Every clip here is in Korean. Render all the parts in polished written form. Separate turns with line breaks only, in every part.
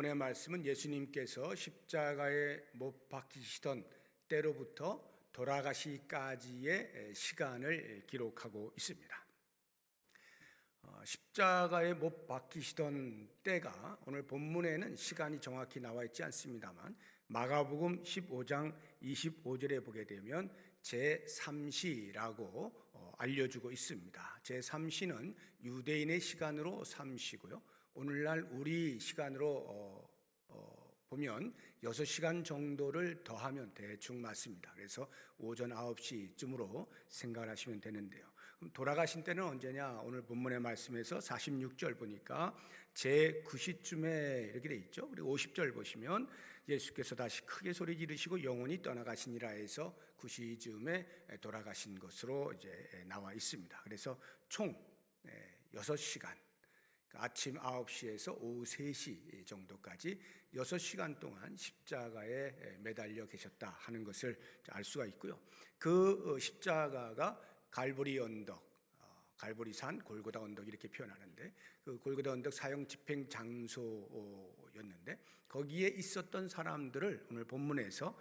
본문의 말씀은 예수님께서 십자가에 못 박히시던 때로부터 돌아가시기까지의 시간을 기록하고 있습니다. 십자가에 못 박히시던 때가 오늘 본문에는 시간이 정확히 나와 있지 않습니다만 마가복음 15장 25절에 보게 되면 제3시라고 알려주고 있습니다. 제3시는 유대인의 시간으로 3시고요. 오늘날 우리 시간으로 보면 6시간 정도를 더하면 대충 맞습니다. 그래서 오전 9시쯤으로 생각을 하시면 되는데요. 그럼 돌아가신 때는 언제냐? 오늘 본문의 말씀에서 46절 보니까 제9시쯤에 이렇게 돼 있죠. 그리고 50절 보시면 예수께서 다시 크게 소리 지르시고 영원히 떠나가시니라 해서 9시쯤에 돌아가신 것으로 이제 나와 있습니다. 그래서 총 6시간, 아침 9시에서 오후 3시 정도까지 6시간 동안 십자가에 매달려 계셨다 하는 것을 알 수가 있고요. 그 십자가가 갈보리 언덕, 갈보리산, 골고다 언덕 이렇게 표현하는데 그 골고다 언덕 사형 집행 장소였는데 거기에 있었던 사람들을 오늘 본문에서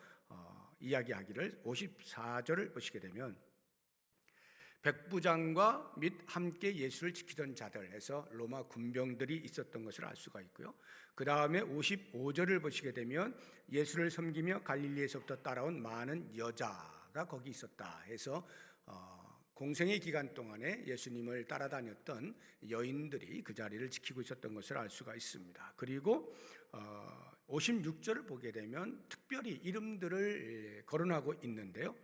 이야기하기를 54절을 보시게 되면 백부장과 및 함께 예수를 지키던 자들 해서 로마 군병들이 있었던 것을 알 수가 있고요. 그 다음에 55절을 보시게 되면 예수를 섬기며 갈릴리에서부터 따라온 많은 여자가 거기 있었다 해서 공생의 기간 동안에 예수님을 따라다녔던 여인들이 그 자리를 지키고 있었던 것을 알 수가 있습니다. 그리고 56절을 보게 되면 특별히 이름들을 거론하고 있는데요.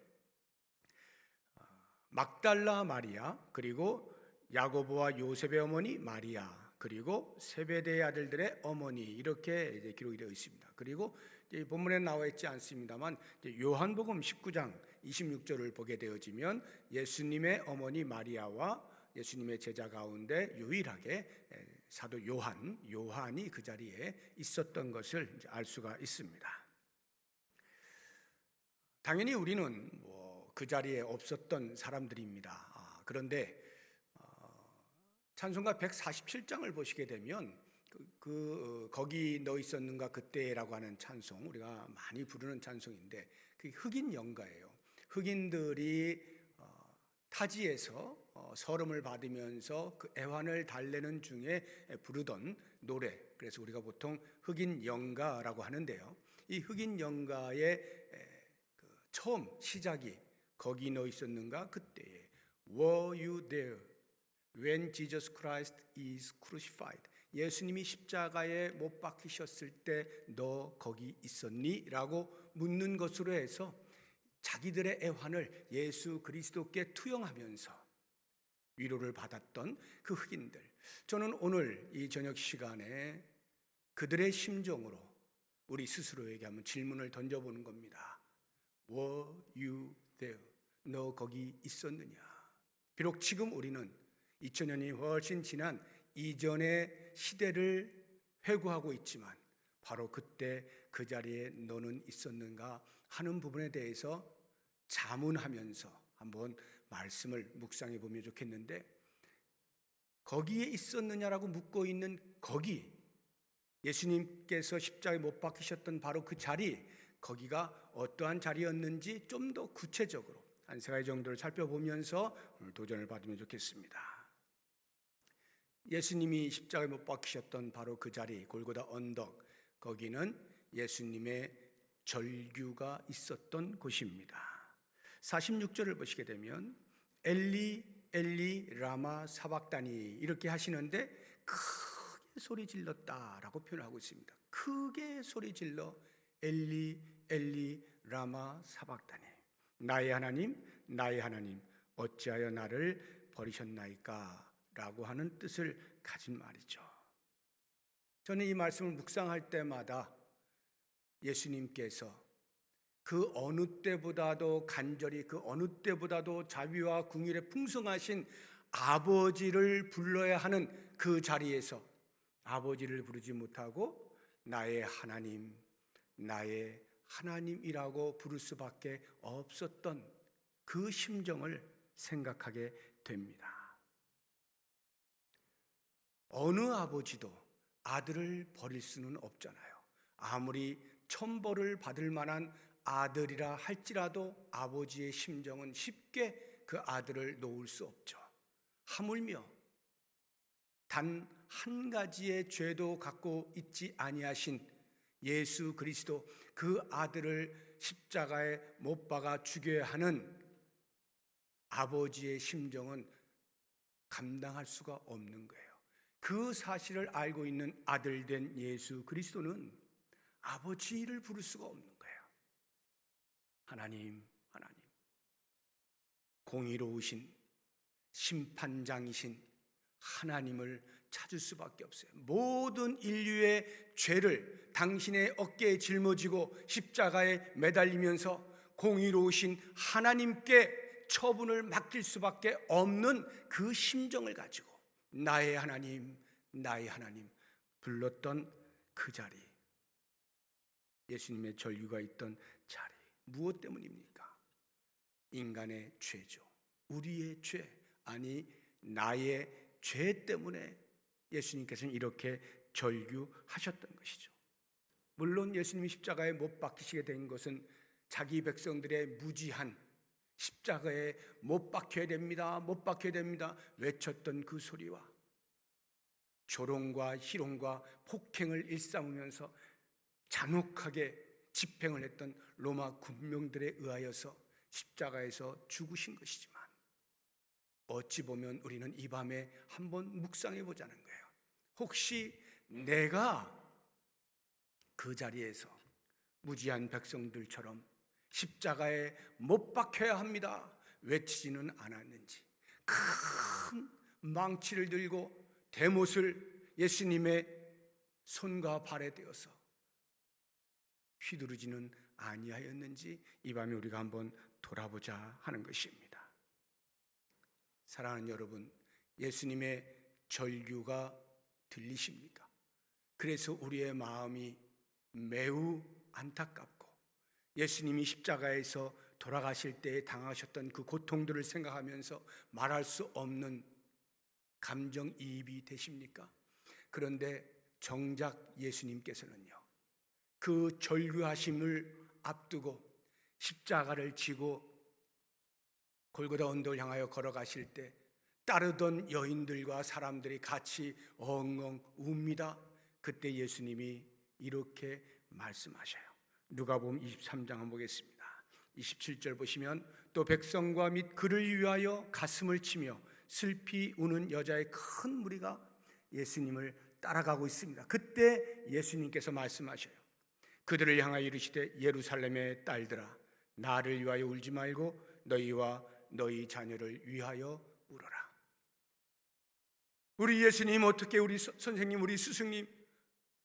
막달라 마리아, 그리고 야고보와 요셉의 어머니 마리아, 그리고 세베대의 아들들의 어머니 이렇게 이제 기록이 되어 있습니다. 그리고 이제 본문에 나와 있지 않습니다만 요한복음 19장 26절을 보게 되어지면 예수님의 어머니 마리아와 예수님의 제자 가운데 유일하게 사도 요한이 그 자리에 있었던 것을 이제 알 수가 있습니다. 당연히 우리는 그 자리에 없었던 사람들입니다. 그런데 찬송가 147장을 보시게 되면 거기 너 있었는가 그때라고 하는 찬송, 우리가 많이 부르는 찬송인데 그게 흑인 연가예요. 흑인들이 타지에서 서름을 받으면서 그 애환을 달래는 중에 부르던 노래, 그래서 우리가 보통 흑인 연가라고 하는데요. 이 흑인 연가의 처음 시작이 거기 너 있었는가 그때에 Were you there when Jesus Christ is crucified? 예수님이 십자가에 못 박히셨을 때 너 거기 있었니? 라고 묻는 것으로 해서 자기들의 애환을 예수 그리스도께 투영하면서 위로를 받았던 그 흑인들, 저는 오늘 이 저녁 시간에 그들의 심정으로 우리 스스로에게 한번 질문을 던져보는 겁니다. Were you there? 너 거기 있었느냐? 비록 지금 우리는 2000년이 훨씬 지난 이전의 시대를 회고하고 있지만 바로 그때 그 자리에 너는 있었는가 하는 부분에 대해서 자문하면서 한번 말씀을 묵상해 보면 좋겠는데, 거기에 있었느냐라고 묻고 있는 거기, 예수님께서 십자가에 못 박히셨던 바로 그 자리, 거기가 어떠한 자리였는지 좀 더 구체적으로 한 세 가지 정도를 살펴보면서 오늘 도전을 받으면 좋겠습니다. 예수님이 십자가에 못 박히셨던 바로 그 자리, 골고다 언덕, 거기는 예수님의 절규가 있었던 곳입니다. 46절을 보시게 되면 엘리 엘리 라마 사박다니 이렇게 하시는데 크게 소리 질렀다라고 표현하고 있습니다. 크게 소리 질러 엘리 엘리 라마 사박다니, 나의 하나님 어찌하여 나를 버리셨나이까 라고 하는 뜻을 가진 말이죠. 저는 이 말씀을 묵상할 때마다 예수님께서 그 어느 때보다도 간절히, 그 어느 때보다도 자비와 긍휼에 풍성하신 아버지를 불러야 하는 그 자리에서 아버지를 부르지 못하고 나의 하나님이라고 부를 수밖에 없었던 그 심정을 생각하게 됩니다. 어느 아버지도 아들을 버릴 수는 없잖아요. 아무리 천벌을 받을 만한 아들이라 할지라도 아버지의 심정은 쉽게 그 아들을 놓을 수 없죠. 하물며 단 한 가지의 죄도 갖고 있지 아니하신 예수 그리스도, 그 아들을 십자가에 못 박아 죽여야 하는 아버지의 심정은 감당할 수가 없는 거예요. 그 사실을 알고 있는 아들 된 예수 그리스도는 아버지를 부를 수가 없는 거예요. 하나님, 하나님, 공의로우신 심판장이신 하나님을 찾을 수밖에 없어요. 모든 인류의 죄를 당신의 어깨에 짊어지고 십자가에 매달리면서 공의로우신 하나님께 처분을 맡길 수밖에 없는 그 심정을 가지고 나의 하나님, 나의 하나님 불렀던 그 자리, 예수님의 전류가 있던 자리, 무엇 때문입니까? 인간의 죄죠. 우리의 죄, 아니 나의 죄 때문에 예수님께서는 이렇게 절규하셨던 것이죠. 물론 예수님이 십자가에 못 박히시게 된 것은 자기 백성들의 무지한 십자가에 못 박혀야 됩니다, 못 박혀야 됩니다 외쳤던 그 소리와 조롱과 희롱과 폭행을 일삼으면서 잔혹하게 집행을 했던 로마 군병들에 의하여서 십자가에서 죽으신 것이지만, 어찌 보면 우리는 이 밤에 한번 묵상해 보자는 거예요. 혹시 내가 그 자리에서 무지한 백성들처럼 십자가에 못 박혀야 합니다 외치지는 않았는지, 큰 망치를 들고 대못을 예수님의 손과 발에 대어서 휘두르지는 아니하였는지, 이 밤에 우리가 한번 돌아보자 하는 것입니다. 사랑하는 여러분, 예수님의 절규가 들리십니까? 그래서 우리의 마음이 매우 안타깝고 예수님이 십자가에서 돌아가실 때에 당하셨던 그 고통들을 생각하면서 말할 수 없는 감정이입이 되십니까? 그런데 정작 예수님께서는요, 그 절규하심을 앞두고 십자가를 지고 골고다 언덕을 향하여 걸어가실 때 따르던 여인들과 사람들이 같이 엉엉 웁니다. 그때 예수님이 이렇게 말씀하셔요. 누가복음 23장 한번 보겠습니다. 27절 보시면, 또 백성과 및 그를 위하여 가슴을 치며 슬피 우는 여자의 큰 무리가 예수님을 따라가고 있습니다. 그때 예수님께서 말씀하셔요. 그들을 향하여 이르시되, 예루살렘의 딸들아, 나를 위하여 울지 말고 너희와 너희 자녀를 위하여 울어라. 우리 예수님, 어떻게 우리 선생님, 우리 스승님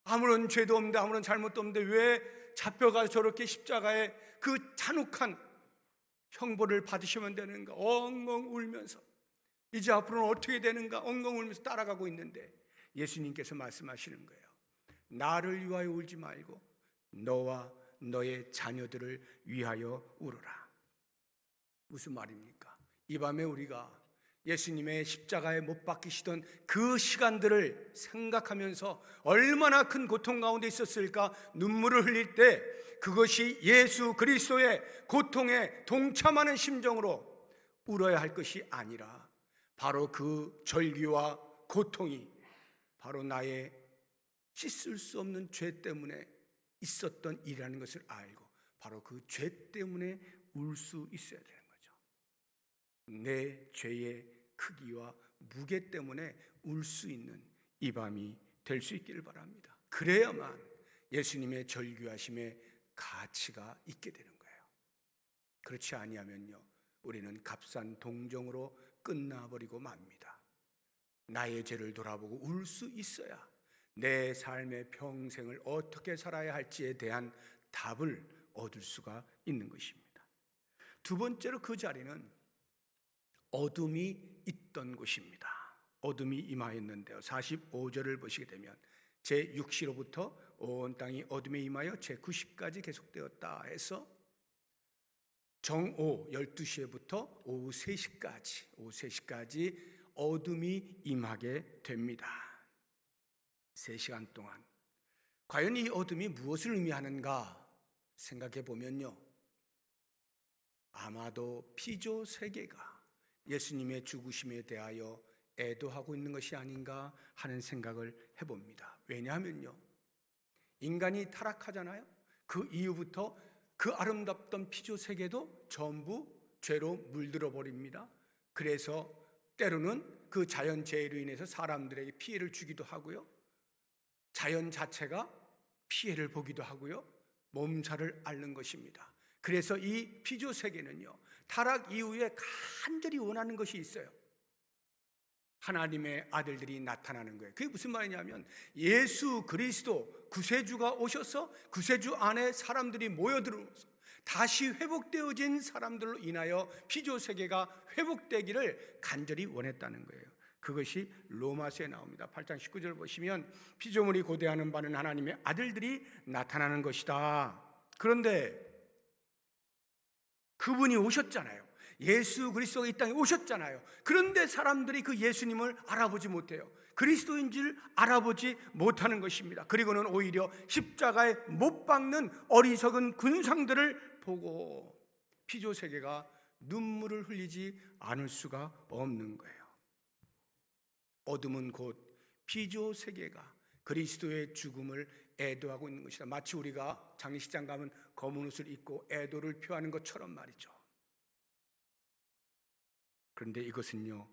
아무런 죄도 없는데, 아무런 잘못도 없는데 왜 잡혀가 저렇게 십자가에 그 잔혹한 형벌을 받으시면 되는가? 엉엉 울면서 이제 앞으로는 어떻게 되는가? 엉엉 울면서 따라가고 있는데 예수님께서 말씀하시는 거예요. 나를 위하여 울지 말고 너와 너의 자녀들을 위하여 울어라. 무슨 말입니까? 이 밤에 우리가 예수님의 십자가에 못 박히시던 그 시간들을 생각하면서 얼마나 큰 고통 가운데 있었을까 눈물을 흘릴 때, 그것이 예수 그리스도의 고통에 동참하는 심정으로 울어야 할 것이 아니라 바로 그 절규와 고통이 바로 나의 씻을 수 없는 죄 때문에 있었던 일이라는 것을 알고 바로 그 죄 때문에 울 수 있어야 되는 거죠. 내 죄의 크기와 무게 때문에 울 수 있는 이 밤이 될 수 있기를 바랍니다. 그래야만 예수님의 절규하심의 가치가 있게 되는 거예요. 그렇지 아니하면요, 우리는 값싼 동정으로 끝나버리고 맙니다. 나의 죄를 돌아보고 울 수 있어야 내 삶의 평생을 어떻게 살아야 할지에 대한 답을 얻을 수가 있는 것입니다. 두 번째로 그 자리는 어둠이 있던 곳입니다. 어둠이 임하였는데요, 45절을 보시게 되면 제6시로부터 온 땅이 어둠에 임하여 제9시까지 계속되었다 해서 정오 12시부터 오후 3시까지 어둠이 임하게 됩니다. 3시간 동안 과연 이 어둠이 무엇을 의미하는가 생각해 보면요, 아마도 피조 세계가 예수님의 죽으심에 대하여 애도하고 있는 것이 아닌가 하는 생각을 해봅니다. 왜냐하면요, 인간이 타락하잖아요. 그 이후부터 그 아름답던 피조 세계도 전부 죄로 물들어 버립니다. 그래서 때로는 그 자연재해로 인해서 사람들에게 피해를 주기도 하고요, 자연 자체가 피해를 보기도 하고요, 몸살을 앓는 것입니다. 그래서 이 피조 세계는요, 타락 이후에 간절히 원하는 것이 있어요. 하나님의 아들들이 나타나는 거예요. 그게 무슨 말이냐면, 예수 그리스도 구세주가 오셔서 구세주 안에 사람들이 모여들어서 다시 회복되어진 사람들로 인하여 피조 세계가 회복되기를 간절히 원했다는 거예요. 그것이 로마서에 나옵니다. 8장 19절 보시면, 피조물이 고대하는 바는 하나님의 아들들이 나타나는 것이다. 그런데 그분이 오셨잖아요. 예수 그리스도가 이 땅에 오셨잖아요. 그런데 사람들이 그 예수님을 알아보지 못해요. 그리스도인 줄 알아보지 못하는 것입니다. 그리고는 오히려 십자가에 못 박는 어리석은 군상들을 보고 피조 세계가 눈물을 흘리지 않을 수가 없는 거예요. 어둠은 곧 피조 세계가 그리스도의 죽음을 애도하고 있는 것이다. 마치 우리가 장례식장 가면 검은 옷을 입고 애도를 표하는 것처럼 말이죠. 그런데 이것은요,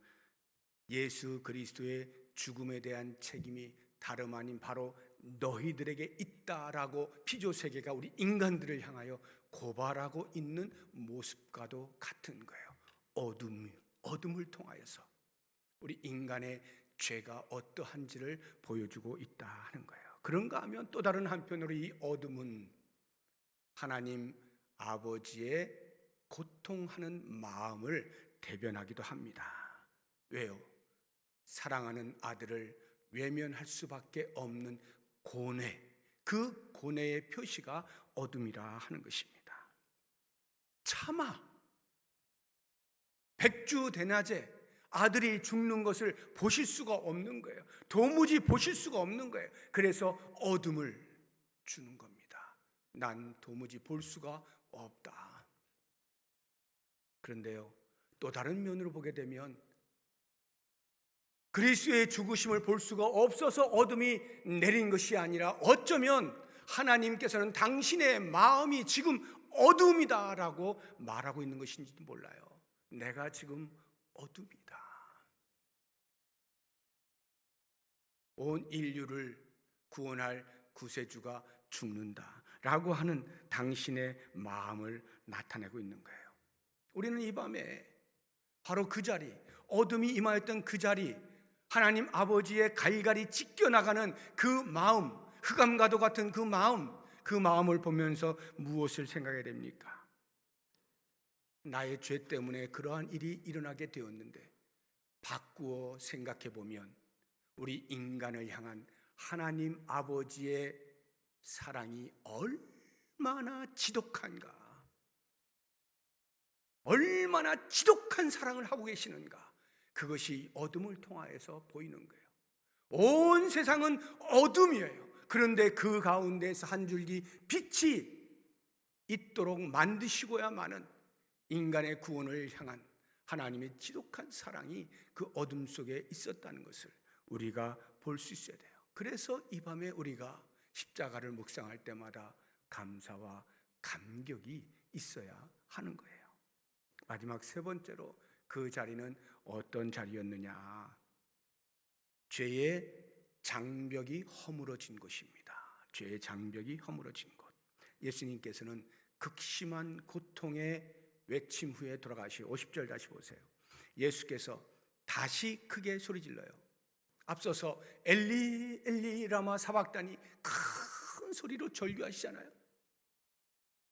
예수 그리스도의 죽음에 대한 책임이 다름 아닌 바로 너희들에게 있다라고 피조 세계가 우리 인간들을 향하여 고발하고 있는 모습과도 같은 거예요. 어둠을 통하여서 우리 인간의 죄가 어떠한지를 보여주고 있다 하는 거예요. 그런가 하면 또 다른 한편으로 이 어둠은 하나님 아버지의 고통하는 마음을 대변하기도 합니다. 왜요? 사랑하는 아들을 외면할 수밖에 없는 고뇌, 그 고뇌의 표시가 어둠이라 하는 것입니다. 차마 백주대낮에 아들이 죽는 것을 보실 수가 없는 거예요. 도무지 보실 수가 없는 거예요. 그래서 어둠을 주는 겁니다. 난 도무지 볼 수가 없다. 그런데요, 또 다른 면으로 보게 되면 그리스도의 죽으심을 볼 수가 없어서 어둠이 내린 것이 아니라 어쩌면 하나님께서는 당신의 마음이 지금 어둠이다라고 말하고 있는 것인지도 몰라요. 내가 지금 어둠이다. 온 인류를 구원할 구세주가 죽는다라고 하는 당신의 마음을 나타내고 있는 거예요. 우리는 이 밤에 바로 그 자리, 어둠이 임하였던 그 자리, 하나님 아버지의 갈갈이 찢겨나가는 그 마음, 흑암과도 같은 그 마음을 보면서 무엇을 생각해야 됩니까? 나의 죄 때문에 그러한 일이 일어나게 되었는데 바꾸어 생각해 보면 우리 인간을 향한 하나님 아버지의 사랑이 얼마나 지독한가, 얼마나 지독한 사랑을 하고 계시는가, 그것이 어둠을 통하여서 보이는 거예요. 온 세상은 어둠이에요. 그런데 그 가운데서 한 줄기 빛이 있도록 만드시고야만은 인간의 구원을 향한 하나님의 지독한 사랑이 그 어둠 속에 있었다는 것을 우리가 볼 수 있어야 돼요. 그래서 이 밤에 우리가 십자가를 묵상할 때마다 감사와 감격이 있어야 하는 거예요. 마지막 세 번째로 그 자리는 어떤 자리였느냐? 죄의 장벽이 허물어진 곳입니다. 죄의 장벽이 허물어진 곳. 예수님께서는 극심한 고통의 외침 후에 돌아가시고 50절 다시 보세요. 예수께서 다시 크게 소리질러요. 앞서서 엘리 엘리 라마 사박다니 큰 소리로 절규하시잖아요.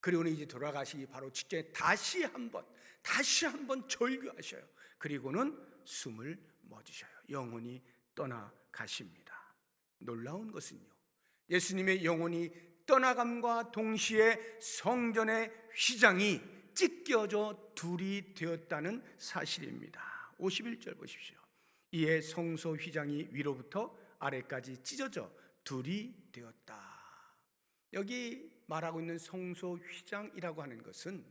그리고는 이제 돌아가시기 바로 직전에 다시 한번 절규하셔요. 그리고는 숨을 멎으셔요. 영혼이 떠나가십니다. 놀라운 것은요, 예수님의 영혼이 떠나감과 동시에 성전의 휘장이 찢겨져 둘이 되었다는 사실입니다. 51절 보십시오. 이에 성소 휘장이 위로부터 아래까지 찢어져 둘이 되었다. 여기 말하고 있는 성소 휘장이라고 하는 것은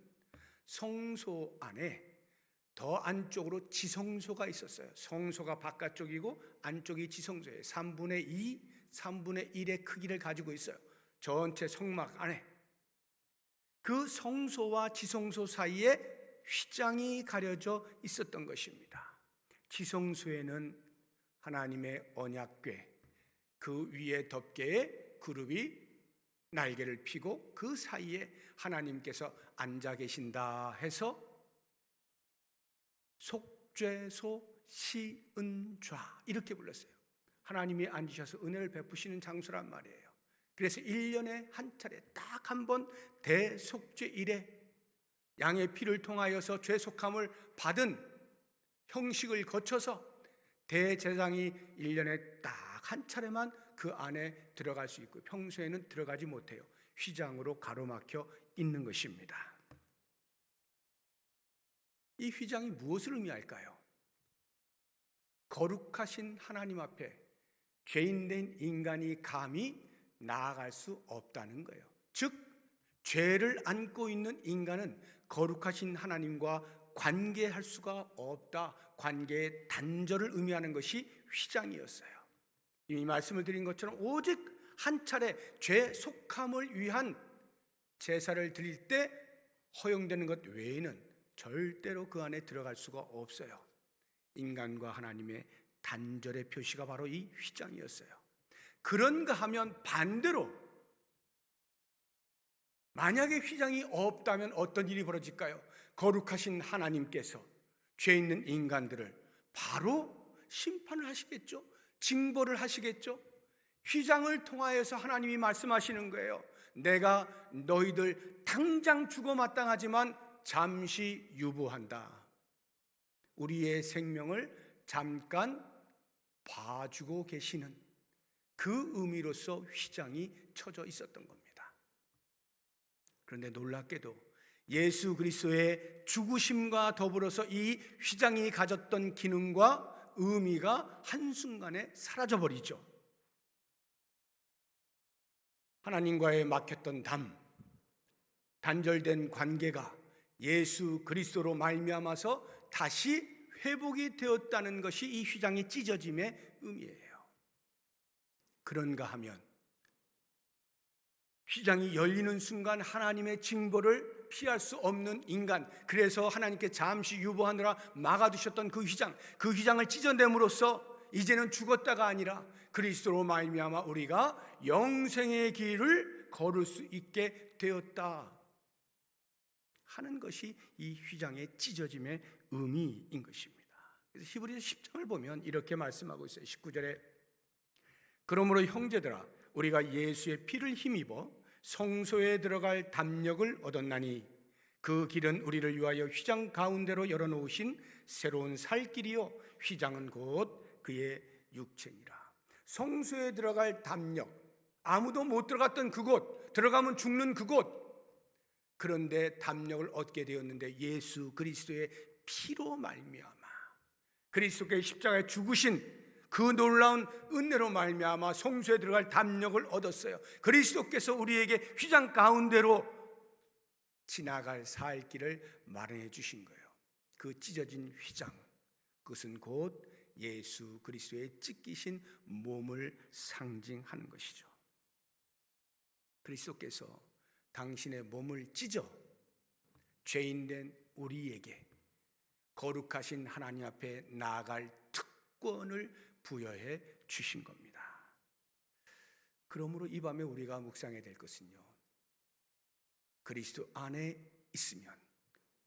성소 안에 더 안쪽으로 지성소가 있었어요. 성소가 바깥쪽이고 안쪽이 지성소예요. 3분의 2, 3분의 1의 크기를 가지고 있어요. 전체 성막 안에. 그 성소와 지성소 사이에 휘장이 가려져 있었던 것입니다. 지성소에는 하나님의 언약궤, 그 위에 덮개에 그룹이 날개를 펴고 그 사이에 하나님께서 앉아 계신다 해서 속죄소 시은좌 이렇게 불렀어요. 하나님이 앉으셔서 은혜를 베푸시는 장소란 말이에요. 그래서 1년에 한 차례 딱 한 번 대속죄일에 양의 피를 통하여서 죄속함을 받은 형식을 거쳐서 대제사장이 1년에 딱 한 차례만 그 안에 들어갈 수 있고 평소에는 들어가지 못해요. 휘장으로 가로막혀 있는 것입니다. 이 휘장이 무엇을 의미할까요? 거룩하신 하나님 앞에 죄인된 인간이 감히 나아갈 수 없다는 거예요. 즉 죄를 안고 있는 인간은 거룩하신 하나님과 관계할 수가 없다. 관계의 단절을 의미하는 것이 휘장이었어요. 이 말씀을 드린 것처럼 오직 한 차례 죄 속함을 위한 제사를 드릴 때 허용되는 것 외에는 절대로 그 안에 들어갈 수가 없어요. 인간과 하나님의 단절의 표시가 바로 이 휘장이었어요. 그런가 하면 반대로 만약에 휘장이 없다면 어떤 일이 벌어질까요? 거룩하신 하나님께서 죄 있는 인간들을 바로 심판을 하시겠죠. 징벌을 하시겠죠. 휘장을 통하여서 하나님이 말씀하시는 거예요. 내가 너희들 당장 죽어 마땅하지만 잠시 유보한다. 우리의 생명을 잠깐 봐주고 계시는 그 의미로서 휘장이 쳐져 있었던 겁니다. 그런데 놀랍게도 예수 그리스도의 죽으심과 더불어서 이 휘장이 가졌던 기능과 의미가 한순간에 사라져버리죠. 하나님과의 막혔던 단절된 관계가 예수 그리스도로 말미암아서 다시 회복이 되었다는 것이 이 휘장이 찢어짐의 의미예요. 그런가 하면 휘장이 열리는 순간 하나님의 징벌을 피할 수 없는 인간, 그래서 하나님께 잠시 유보하느라 막아두셨던 그 휘장을 찢어냄으로써 이제는 죽었다가 아니라 그리스도로 말미암아 우리가 영생의 길을 걸을 수 있게 되었다 하는 것이 이 휘장의 찢어짐의 의미인 것입니다. 그래서 히브리서 10장을 보면 이렇게 말씀하고 있어요. 19절에 그러므로 형제들아 우리가 예수의 피를 힘입어 성소에 들어갈 담력을 얻었나니 그 길은 우리를 위하여 휘장 가운데로 열어놓으신 새로운 살 길이요 휘장은 곧 그의 육체니라. 성소에 들어갈 담력, 아무도 못 들어갔던 그곳, 들어가면 죽는 그곳, 그런데 담력을 얻게 되었는데 예수 그리스도의 피로 말미암아 그리스도께 십자가에 죽으신 그 놀라운 은혜로 말미암아 성소에 들어갈 담력을 얻었어요. 그리스도께서 우리에게 휘장 가운데로 지나갈 살 길을 마련해 주신 거예요. 그 찢어진 휘장, 그것은 곧 예수 그리스도의 찢기신 몸을 상징하는 것이죠. 그리스도께서 당신의 몸을 찢어 죄인된 우리에게 거룩하신 하나님 앞에 나아갈 특권을 부여해 주신 겁니다. 그러므로 이 밤에 우리가 묵상해야 될 것은요, 그리스도 안에 있으면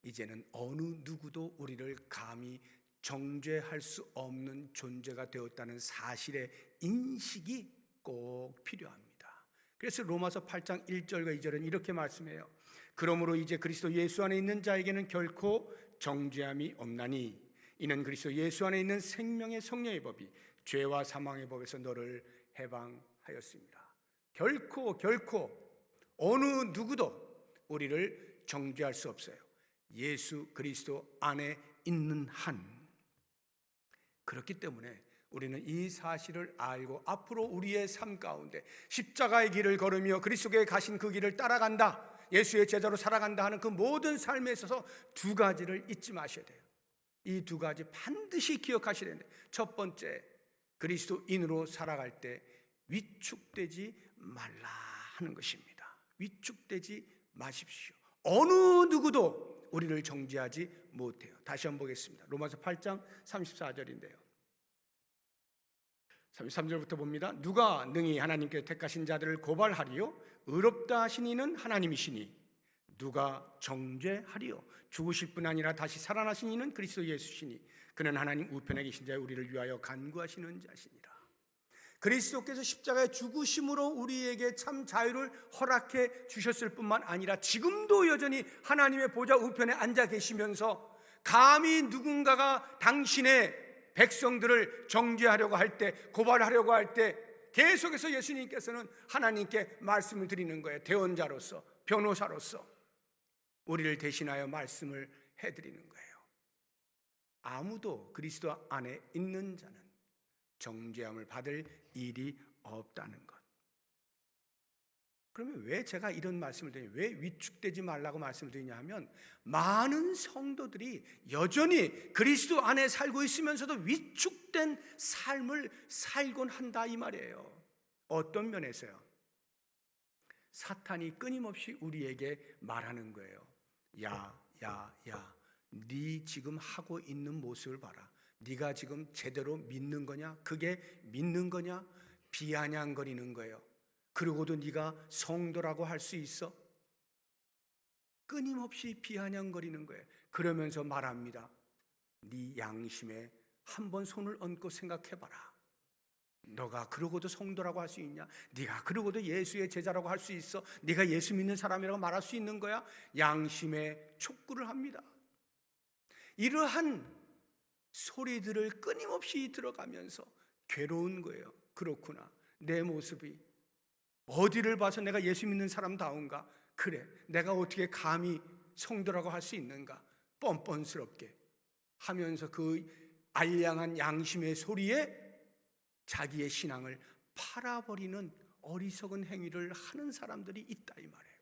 이제는 어느 누구도 우리를 감히 정죄할 수 없는 존재가 되었다는 사실의 인식이 꼭 필요합니다. 그래서 로마서 8장 1절과 2절은 이렇게 말씀해요. 그러므로 이제 그리스도 예수 안에 있는 자에게는 결코 정죄함이 없나니 이는 그리스도 예수 안에 있는 생명의 성령의 법이 죄와 사망의 법에서 너를 해방하였습니다. 결코 어느 누구도 우리를 정죄할 수 없어요. 예수 그리스도 안에 있는 한. 그렇기 때문에 우리는 이 사실을 알고 앞으로 우리의 삶 가운데 십자가의 길을 걸으며 그리스도께 가신 그 길을 따라간다, 예수의 제자로 살아간다 하는 그 모든 삶에 있어서 두 가지를 잊지 마셔야 돼요. 이 두 가지 반드시 기억하셔야 되는데, 첫 번째, 그리스도인으로 살아갈 때 위축되지 말라 하는 것입니다. 위축되지 마십시오. 어느 누구도 우리를 정죄하지 못해요. 다시 한번 보겠습니다. 로마서 8장 34절인데요. 33절부터 봅니다. 누가 능히 하나님께 택하신 자들을 고발하리요? 의롭다 하신 이는 하나님이시니 누가 정죄하리요? 죽으실 뿐 아니라 다시 살아나신 이는 그리스도 예수시니 그는 하나님 우편에 계신 자의 우리를 위하여 간구하시는 자시니라. 그리스도께서 십자가의 죽으심으로 우리에게 참 자유를 허락해 주셨을 뿐만 아니라 지금도 여전히 하나님의 보좌 우편에 앉아 계시면서 감히 누군가가 당신의 백성들을 정죄하려고 할 때, 고발하려고 할 때 계속해서 예수님께서는 하나님께 말씀을 드리는 거예요. 대언자로서, 변호사로서 우리를 대신하여 말씀을 해드리는 거예요. 아무도 그리스도 안에 있는 자는 정죄함을 받을 일이 없다는 것. 그러면 왜 제가 이런 말씀을 드리냐, 왜 위축되지 말라고 말씀을 드리냐 하면, 많은 성도들이 여전히 그리스도 안에 살고 있으면서도 위축된 삶을 살곤 한다 이 말이에요. 어떤 면에서요? 사탄이 끊임없이 우리에게 말하는 거예요. 야, 네 지금 하고 있는 모습을 봐라. 네가 지금 제대로 믿는 거냐? 그게 믿는 거냐? 비아냥거리는 거예요. 그러고도 네가 성도라고 할 수 있어? 끊임없이 비아냥거리는 거예요. 그러면서 말합니다. 네 양심에 한번 손을 얹고 생각해봐라. 너가 그러고도 성도라고 할 수 있냐? 네가 그러고도 예수의 제자라고 할 수 있어? 네가 예수 믿는 사람이라고 말할 수 있는 거야? 양심에 촉구를 합니다. 이러한 소리들을 끊임없이 들어가면서 괴로운 거예요. 그렇구나, 내 모습이 어디를 봐서 내가 예수 믿는 사람다운가? 그래, 내가 어떻게 감히 성도라고 할 수 있는가? 뻔뻔스럽게 하면서 그 알량한 양심의 소리에 자기의 신앙을 팔아버리는 어리석은 행위를 하는 사람들이 있다 이 말이에요.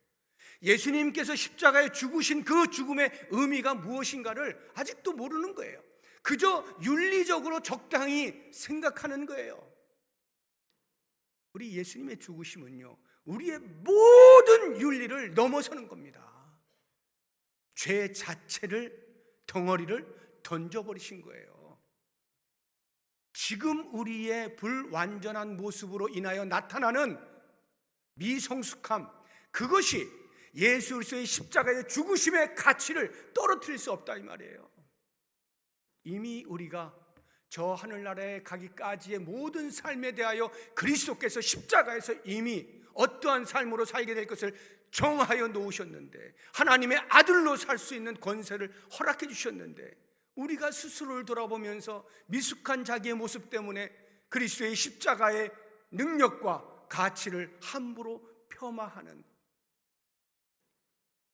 예수님께서 십자가에 죽으신 그 죽음의 의미가 무엇인가를 아직도 모르는 거예요. 그저 윤리적으로 적당히 생각하는 거예요. 우리 예수님의 죽으심은요, 우리의 모든 윤리를 넘어서는 겁니다. 죄 자체를, 덩어리를 던져버리신 거예요. 지금 우리의 불완전한 모습으로 인하여 나타나는 미성숙함, 그것이 예수 그리스도의 십자가의 죽으심의 가치를 떨어뜨릴 수 없다 이 말이에요. 이미 우리가 저 하늘나라에 가기까지의 모든 삶에 대하여 그리스도께서 십자가에서 이미 어떠한 삶으로 살게 될 것을 정하여 놓으셨는데, 하나님의 아들로 살 수 있는 권세를 허락해 주셨는데, 우리가 스스로를 돌아보면서 미숙한 자기의 모습 때문에 그리스도의 십자가의 능력과 가치를 함부로 폄하하는,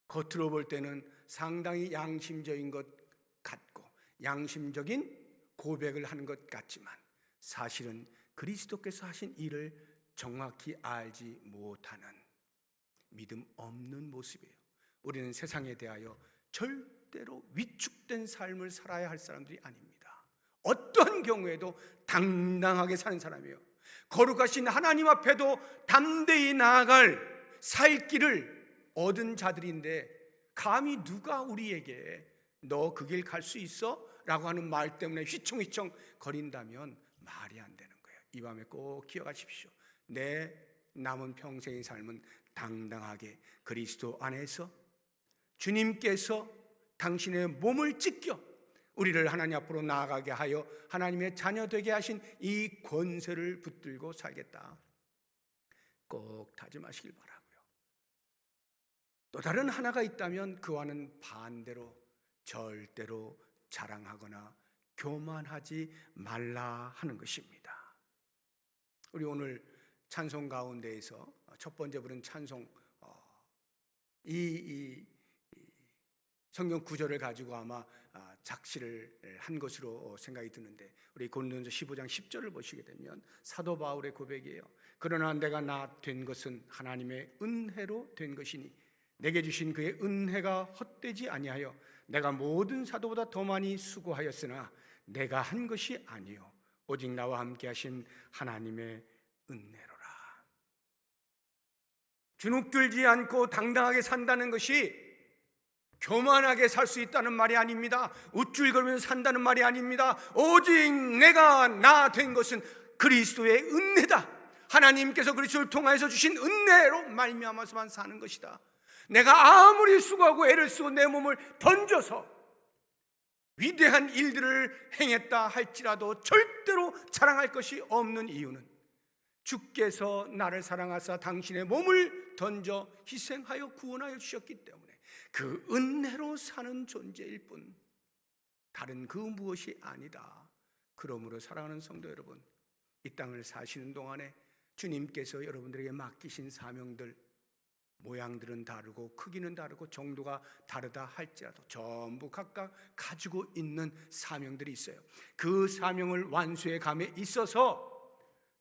겉으로 볼 때는 상당히 양심적인 것 같고 양심적인 고백을 하는 것 같지만 사실은 그리스도께서 하신 일을 정확히 알지 못하는 믿음 없는 모습이에요. 우리는 세상에 대하여 절대로 위축된 삶을 살아야 할 사람들이 아닙니다. 어떤 경우에도 당당하게 사는 사람이에요. 거룩하신 하나님 앞에도 담대히 나아갈 살 길을 얻은 자들인데, 감히 누가 우리에게 너 그 길 갈 수 있어? 라고 하는 말 때문에 휘청휘청 거린다면 말이 안 되는 거예요. 이 밤에 꼭 기억하십시오. 내 남은 평생의 삶은 당당하게 그리스도 안에서 주님께서 당신의 몸을 찢겨 우리를 하나님 앞으로 나아가게 하여 하나님의 자녀 되게 하신 이 권세를 붙들고 살겠다, 꼭 다짐하시길 바라고요. 또 다른 하나가 있다면 그와는 반대로 절대로 자랑하거나 교만하지 말라 하는 것입니다. 우리 오늘 찬송 가운데에서 첫 번째 부른 찬송, 이 성경 구절을 가지고 아마 작시를 한 것으로 생각이 드는데, 우리 고린도전서 15장 10절을 보시게 되면 사도 바울의 고백이에요. 그러나 내가 나 된 것은 하나님의 은혜로 된 것이니 내게 주신 그의 은혜가 헛되지 아니하여 내가 모든 사도보다 더 많이 수고하였으나 내가 한 것이 아니요 오직 나와 함께 하신 하나님의 은혜로라. 주눅들지 않고 당당하게 산다는 것이 교만하게 살 수 있다는 말이 아닙니다. 우쭐거리면서 산다는 말이 아닙니다. 오직 내가 나 된 것은 그리스도의 은혜다. 하나님께서 그리스도를 통하여서 주신 은혜로 말미암아서만 사는 것이다. 내가 아무리 수고하고 애를 쓰고 내 몸을 던져서 위대한 일들을 행했다 할지라도 절대로 자랑할 것이 없는 이유는 주께서 나를 사랑하사 당신의 몸을 던져 희생하여 구원하여 주셨기 때문에 그 은혜로 사는 존재일 뿐 다른 그 무엇이 아니다. 그러므로 사랑하는 성도 여러분, 이 땅을 사시는 동안에 주님께서 여러분들에게 맡기신 사명들, 모양들은 다르고 크기는 다르고 정도가 다르다 할지라도 전부 각각 가지고 있는 사명들이 있어요. 그 사명을 완수해 감에 있어서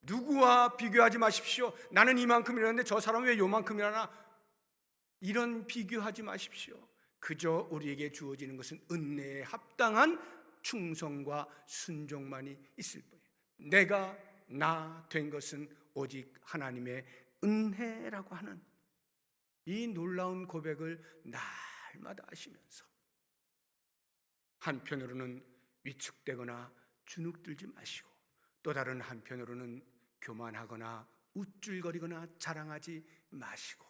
누구와 비교하지 마십시오. 나는 이만큼이라는데 저 사람은 왜 요만큼이라나, 이런 비교하지 마십시오. 그저 우리에게 주어지는 것은 은혜에 합당한 충성과 순종만이 있을 뿐이에요. 내가 나 된 것은 오직 하나님의 은혜라고 하는 이 놀라운 고백을 날마다 하시면서 한편으로는 위축되거나 주눅들지 마시고 또 다른 한편으로는 교만하거나 우쭐거리거나 자랑하지 마시고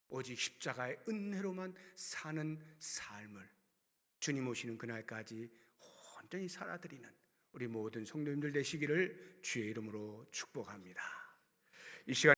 오직 십자가의 은혜로만 사는 삶을 주님 오시는 그날까지 온전히 살아드리는 우리 모든 성도님들 되시기를 주의 이름으로 축복합니다. 이 시간